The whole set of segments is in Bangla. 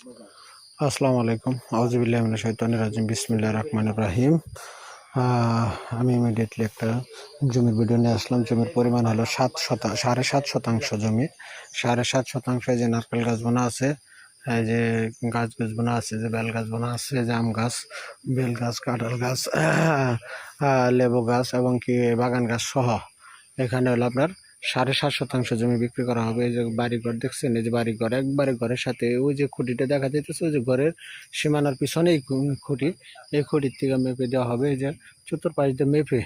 আসসালামু আলাইকুম। আউযুবিল্লাহি মিনাশ শাইতানির রাজিম। বিসমিল্লাহির রহমানির রহিম। আমি ইমিডিয়েটলি একটা জমির ভিডিও নিয়ে আসলাম। জমির পরিমাণ হলো 7.5 শতাংশ জমি। 7.5 শতাংশ যে নারকেল গাছ বোনা আছে, এই যে গাছ বোনা আছে, যে বেল গাছ বোনা আছে, যে আম গাছ, বেল গাছ, কাঁঠাল গাছ, লেবু গাছ এবং কি বাগান গাছ সহ এখানে হলো আপনার 7.5 শতাংশ জমি বিক্রি করা হবে। এই যে বাড়িঘর দেখছেন, এই যে বাড়িঘর, একবারে ঘরের সাথে ওই যে খুঁটিটা দেখা যাইতেছে, ওই যে ঘরের সীমানার পিছনে এই খুঁটি, এই খুঁটির থেকে মেপে দেওয়া হবে। এই যে চতুর্পাশ দিয়ে মেপে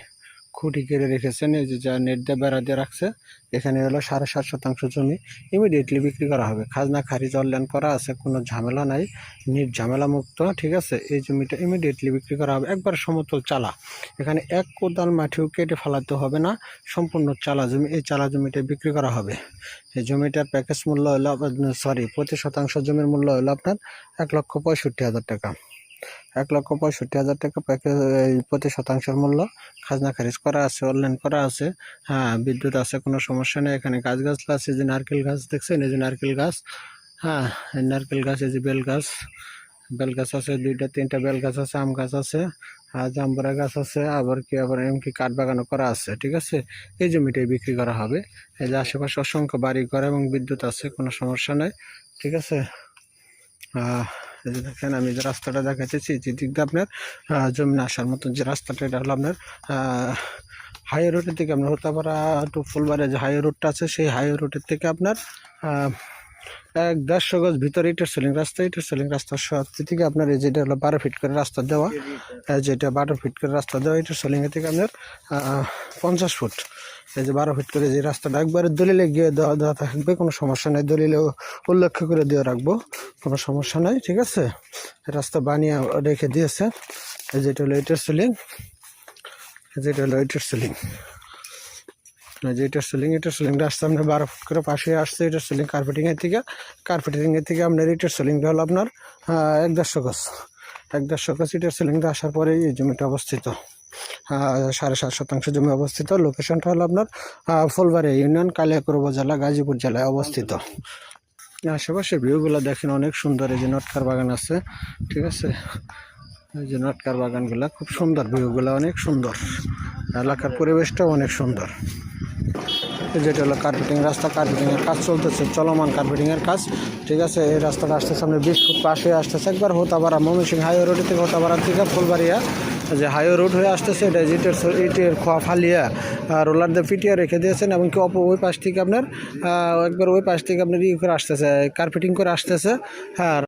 খুঁটি কেটে রেখেছেন, এই যে যা নেট দিয়ে বেড়া দিয়ে রাখছে, এখানে হলো 7.5 শতাংশ জমি ইমিডিয়েটলি বিক্রি করা হবে। খাজনা খারিজ অনলাইন করা আছে, কোনো ঝামেলা নাই, ঝামেলা মুক্ত। ঠিক আছে, এই জমিটা ইমিডিয়েটলি বিক্রি করা হবে। একবার সমতল চালা, এখানে এক কোদাল মাটিও কেটে ফেলাতে হবে না, সম্পূর্ণ চালা জমি। এই চালা জমিটা বিক্রি করা হবে। এই জমিটার প্যাকেজ মূল্য হলো প্রতি শতাংশ জমির মূল্য হলো আপনার 1,65,000 টাকা। 1,65,000 টাকা প্যাকেজ, প্রতি শতাংশের মূল্য। খাজনা খারিজ করা আছে, অনলাইন করা আছে, হ্যাঁ, বিদ্যুৎ আছে, কোনো সমস্যা নেই। এখানে গাছ আছে, যে নারকেল গাছ দেখছেন, এই যে নারকেল গাছ, হ্যাঁ, এই নারকেল গাছ, এই যে বেল গাছ, বেল গাছ আছে, 2-3টা বেল গাছ আছে, আম গাছ আছে, আর জাম্বুরা গাছ আছে, আবার এমনকি কাঠ বাগানও করা আছে। ঠিক আছে, এই জমিটাই বিক্রি করা হবে। এই যে আশেপাশে অসংখ্য বাড়ি ঘর এবং বিদ্যুৎ আছে, কোনো সমস্যা নেই। ঠিক আছে, এই যে দেখেন, আমি যে রাস্তাটা দেখাচ্ছি, যেদিক দিয়ে আপনার জমি আসার মতন যে রাস্তাটা, এটা হলো আপনার হাইওয়ে রোডের থেকে, আপনার হতাপাড়া টু ফুলবাড়ি যে হাইওয়ে রোডটা আছে, সেই হাইওয়ে রোডের থেকে আপনার 1-150 গজ ভিতরে ইটের সেলিং রাস্তা। ইটের সেলিং রাস্তার সাথে থেকে আপনার এই যেটা হলো 12 ফিট করে রাস্তা দেওয়া, যেটা 12 ফিট করে রাস্তা দেওয়া, ইটের সেলিংয়ের থেকে আপনার 50 ফুট, এই যে 12 ফিট করে যে রাস্তাটা একবারে দলিলে গিয়ে দেওয়া থাকবে, কোনো সমস্যা নেই। দলিলে উল্লেখ করে দিয়ে রাখবো, কোনো সমস্যা নেই। ঠিক আছে, রাস্তা বানিয়ে রেখে দিয়েছে। এই যেটা হলো ইটের সেলিং, যেটা হলো ইটের সেলিং, যে ইটের সেলিংটা আসছে আপনার 12 ফুট করে পাশে আসছে ইটের সেলিং। কার্পেটিংয়ের থেকে আপনার ইটের সেলিংটা হলো আপনার 1-150 গজ। 1-150 গজ ইটের সেলিংটা আসার পরে এই জমিটা অবস্থিত, 7.5 শতাংশ জমি অবস্থিত। লোকেশনটা হলো আপনার ফুলবাড়ি ইউনিয়ন, কালিয়াকৈর উপজেলা, গাজীপুর জেলায় অবস্থিত। আশেপাশে ভিউগুলো দেখেন, অনেক সুন্দর। এই যে নটকার বাগান আছে, ঠিক আছে, এই যে নটকার বাগানগুলা খুব সুন্দর, ভিউগুলো অনেক সুন্দর, এলাকার পরিবেশটাও অনেক সুন্দর। যেটা হলো কার্পেটিং রাস্তা, কার্পেটিংয়ের কাজ চলতেছে, চলমান কার্পেটিংয়ের কাজ। ঠিক আছে, এই রাস্তাটা আসতেছে সামনে 20 ফুট পাশে আসতেছে, একবার হতাপাড়া ময়মনসিংহ হাইওয়ে রোড থেকে, হতাপাড়া থেকে ফুলবাড়িয়া যে হাইওয়ে রোড হয়ে আসতেছে, এটা ইটের খোয়া ফালিয়া রোলার দিয়ে পিটিয়ে রেখে দিয়েছেন, এবং কি ওই পাশ থেকে আপনার একবার ওই পাশ থেকে আপনার করে আসতেছে, কার্পেটিং করে আসতেছে, হ্যাঁ।